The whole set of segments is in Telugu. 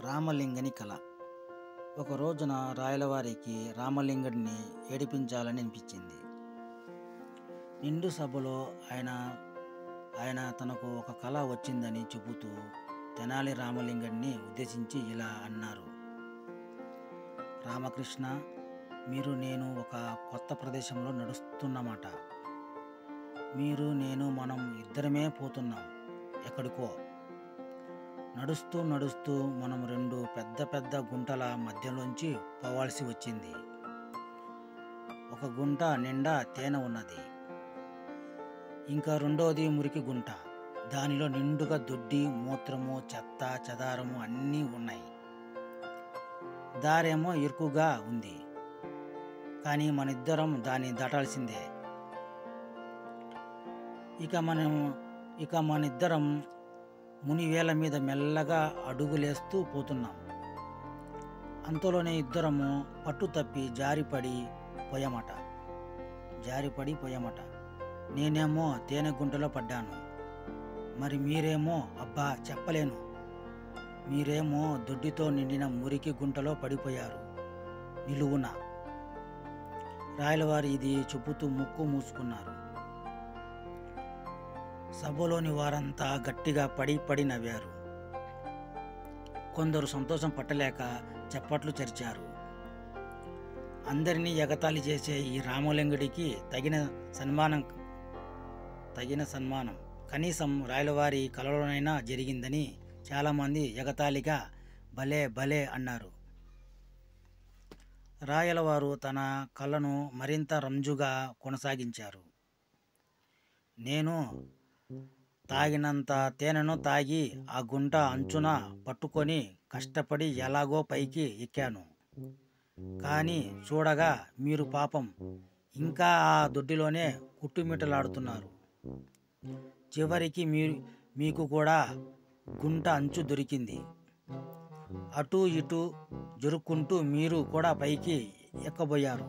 రామలింగని కళ. ఒక రోజున రాయలవారికి రామలింగడిని ఏడిపించాలని అనిపించింది. నిండు సభలో ఆయన ఆయన తనకు ఒక కళ వచ్చిందని చెబుతూ తెనాలి రామలింగడిని ఉద్దేశించి ఇలా అన్నారు: రామకృష్ణ, మీరు నేను ఒక కొత్త ప్రదేశంలో నడుస్తున్నమాట. మీరు నేను మనం ఇద్దరమే పోతున్నాం ఎక్కడికో. నడుస్తూ నడుస్తూ మనం రెండు పెద్ద పెద్ద గుంటల మధ్యలోంచి పోవాల్సి వచ్చింది. ఒక గుంట నిండా తేనె ఉన్నది, ఇంకా రెండోది మురికి గుంట. దానిలో నిండుగా దొడ్డి, మూత్రము, చెత్త చెదారము అన్నీ ఉన్నాయి. దారేమో ఇరుకుగా ఉంది, కానీ మనిద్దరం దాన్ని దాటాల్సిందే. ఇక మనిద్దరం మునివేల మీద మెల్లగా అడుగులేస్తూ పోతున్నాం. అంతలోనే ఇద్దరము పట్టు తప్పి జారిపడి పోయామట. నేనేమో తేనె గుంటలో పడ్డాను. మరి మీరేమో అబ్బా చెప్పలేను. మీరేమో దొడ్డితో నిండిన మురికి గుంటలో పడిపోయారు నిలువున. రాయలవారు ఇది చెబుతూ ముక్కు మూసుకున్నారు. సభలోని వారంతా గట్టిగా పడి నవ్వారు. కొందరు సంతోషం పట్టలేక చప్పట్లు చరిచారు. అందరినీ ఎగతాళి చేసే ఈ రామలింగుడికి తగిన సన్మానం కనీసం రాయలవారి కలలోనైనా జరిగిందని చాలామంది ఎగతాళిగా భలే భలే అన్నారు. రాయలవారు తన కళను మరింత రంజుగా కొనసాగించారు. నేను తాగినంత తేనెను తాగి ఆ గుంట అంచున పట్టుకొని కష్టపడి ఎలాగో పైకి ఎక్కాను. కానీ చూడగా మీరు పాపం ఇంకా ఆ దొడ్డిలోనే కుట్టుమిట్టలాడుతున్నారు. చివరికి మీకు కూడా గుంట అంచు దొరికింది. అటు ఇటు జరుక్కుంటూ మీరు కూడా పైకి ఎక్కబోయారు.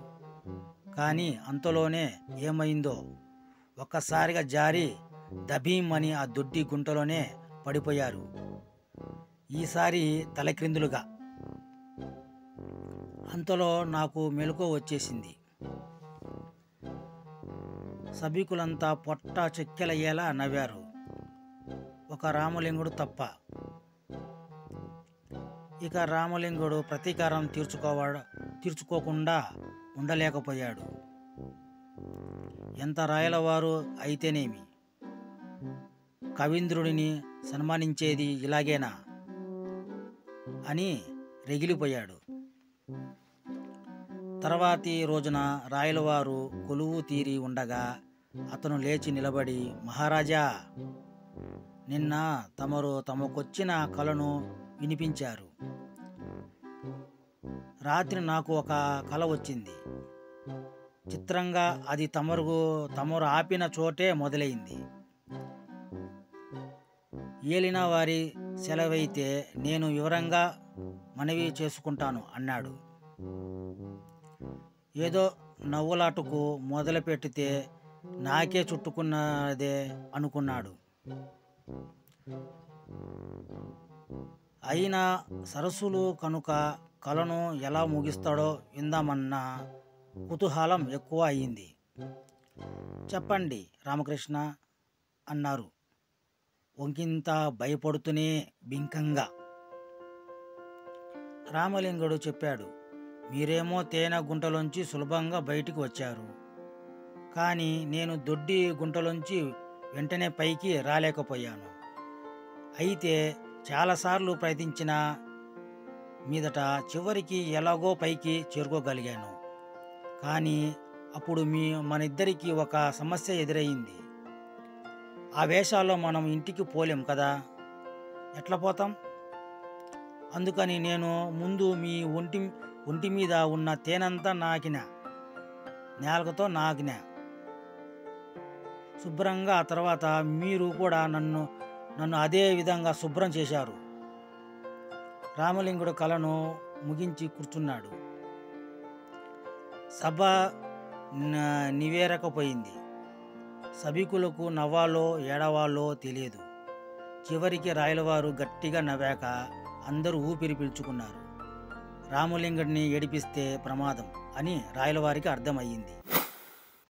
కానీ అంతలోనే ఏమైందో, ఒక్కసారిగా జారి దభీమని ఆ దొడ్డి గుంటలోనే పడిపోయారు. ఈసారి తలక్రిందులుగా. అంతలో నాకు మెలకువ వచ్చేసింది. సభికులంతా పొట్ట చెక్కెలయ్యేలా నవ్వారు, ఒక రామలింగుడు తప్ప. ఇక రామలింగుడు ప్రతీకారం తీర్చుకోకుండా ఉండలేకపోయాడు. ఎంత రాయలవారు అయితేనేమి, కవీంద్రుడిని సన్మానించేది ఇలాగేనా అని రగిలిపోయాడు. తర్వాతి రోజున రాయలవారు కొలువు తీరి ఉండగా అతను లేచి నిలబడి, మహారాజా, నిన్న తమరు తమకొచ్చిన కలను వినిపించారు. రాత్రి నాకు ఒక కల వచ్చింది. చిత్రంగా అది తమరు ఆపిన చోటే మొదలైంది. ఏలిన వారి సెలవైతే నేను వివరంగా మనవి చేసుకుంటాను అన్నాడు. ఏదో నవ్వులాటకు మొదలు పెడితే నాకే చుట్టుకున్నదే అనుకున్నాడు. అయినా సరస్సులు కనుక కలను ఎలా ముగిస్తాడో విందామన్న కుతూహలం ఎక్కువ అయింది. చెప్పండి రామకృష్ణ అన్నారు ఒకంత భయపడుతూనే బింకంగా. రామలింగుడు చెప్పాడు, మీరేమో తేనె గుంటలోంచి సులభంగా బయటికి వచ్చారు. కానీ నేను దొడ్డి గుంటలోంచి వెంటనే పైకి రాలేకపోయాను. అయితే చాలాసార్లు ప్రయత్నించిన మీదట చివరికి ఎలాగో పైకి చేరుకోగలిగాను. కానీ అప్పుడు మనిద్దరికీ ఒక సమస్య ఎదురయ్యింది. ఆ వేషాల్లో మనం ఇంటికి పోలేం కదా, ఎట్లా పోతాం? అందుకని నేను ముందు మీ ఒంటి మీద ఉన్న తేనంతా నేలతో నాకిన శుభ్రంగా. ఆ తర్వాత మీరు కూడా నన్ను అదే విధంగా శుభ్రం చేశారు. రామలింగుడు కళను ముగించి కూర్చున్నాడు. సభ నివేరకపోయింది. సభికులకు నవ్వాలో ఏడవాలో తెలియదు. చివరికి రాయలవారు గట్టిగా నవ్వాక అందరూ ఊపిరి పీల్చుకున్నారు. రామలింగడిని ఏడిపిస్తే ప్రమాదం అని రాయలవారికి అర్థమయ్యింది.